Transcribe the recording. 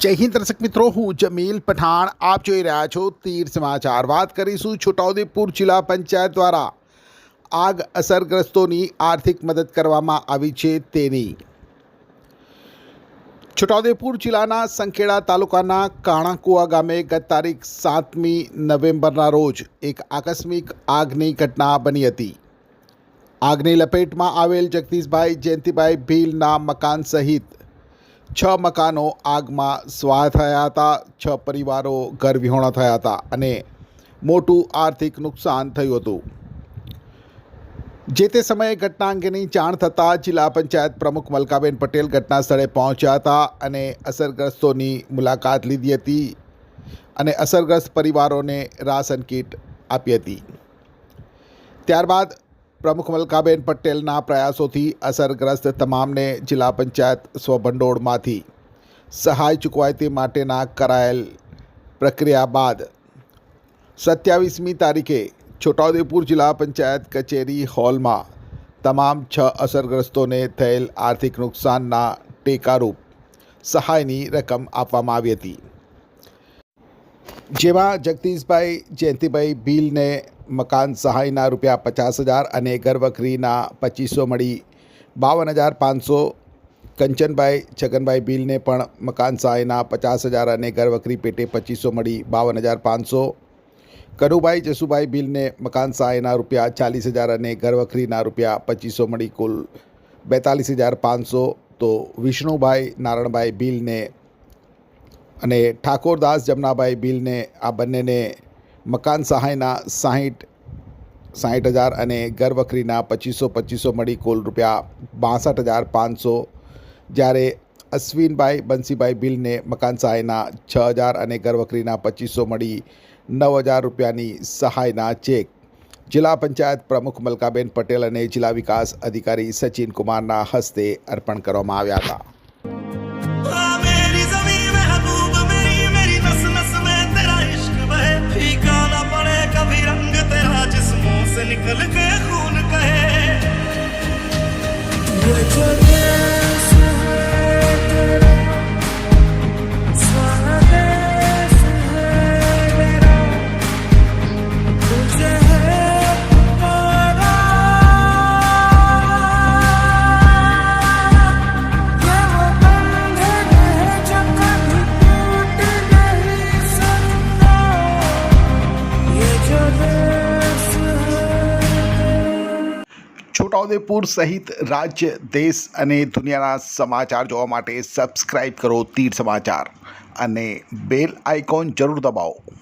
જય હિન્દ દર્શક મિત્રો, હું જમીલ પઠાણ. આપ જોઈ રહ્યા છો તીર સમાચાર. વાત કરીશું છોટાઉદેપુર જિલ્લા પંચાયત દ્વારા આગ અસરગ્રસ્તોની આર્થિક મદદ કરવામાં આવી છે તેની. છોટાઉદેપુર જિલ્લાના સંખેડા તાલુકાના કાણાકુવા ગામે ગત તારીખ 7મી નવેમ્બરના રોજ એક આકસ્મિક આગની ઘટના બની હતી. આગની લપેટમાં આવેલ જગદીશભાઈ જયંતિભાઈ ભીલના મકાન સહિત 6 મકાનો આગમાં સ્વાહ થયા હતા. 6 પરિવારો ઘર વિહોણા થયા હતા અને મોટું આર્થિક નુકસાન થયું હતું. જે તે સમયે ઘટના અંગેની જાણ થતાં જિલ્લા પંચાયત પ્રમુખ મલકાબેન પટેલ ઘટના સ્થળે પહોંચ્યા હતા અને અસરગ્રસ્તોની મુલાકાત લીધી હતી અને અસરગ્રસ્ત પરિવારોને રાશન કીટ આપી હતી. ત્યારબાદ પ્રમુખ મલકાબેન પટેલના પ્રયાસોથી અસરગ્રસ્ત તમામને જિલ્લા પંચાયત સ્વભંડોળમાંથી સહાય ચૂકવાય તે માટેના કરાયેલ પ્રક્રિયા બાદ 27મી તારીખે છોટાઉદેપુર જિલ્લા પંચાયત કચેરી હોલમાં તમામ 6 અસરગ્રસ્તોને થયેલ આર્થિક નુકસાનના ટેકારૂપ સહાયની રકમ આપવામાં આવી હતી. જેમાં જગદીશભાઈ જયંતિભાઈ ભીલને મકાન સહાયના રૂપિયા 50,000 અને ઘરવખરીના 2500 મળી 52,500. કંચનભાઈ છગનભાઈ ભીલને પણ મકાન સહાયના 50,000 અને ઘરવખરી પેટે 2500 મળી 52,500. કનુભાઈ જસુભાઈ ભીલને મકાન સહાયના રૂપિયા 40,000 અને ઘરવખરીના રૂપિયા 2500 મળી કુલ 42,500. તો વિષ્ણુભાઈ નારણભાઈ ભીલને અને ઠાકોરદાસ જમનાભાઈ ભીલને આ બંનેને મકાન સહાયના 60,000 અને ઘરવખરીના 2500 મળી કુલ રૂપિયા 62,500. જ્યારે અશ્વિનભાઈ બંસીભાઈ ભીલને મકાન સહાયના 6,000 અને ઘરવખરીના 2500 મળી 9,000 રૂપિયાની સહાયના ચેક જિલ્લા પંચાયત પ્રમુખ મલકાબેન પટેલ અને જિલ્લા વિકાસ અધિકારી સચિન કુમારના હસ્તે અર્પણ કરવામાં આવ્યા હતા. निकल के खून कहे છોટાઉદેપુર સહિત રાજ્ય, દેશ અને દુનિયાના સમાચાર જોવા માટે સબસ્ક્રાઈબ કરો તીર સમાચાર અને બેલ આઇકોન જરૂર દબાવો.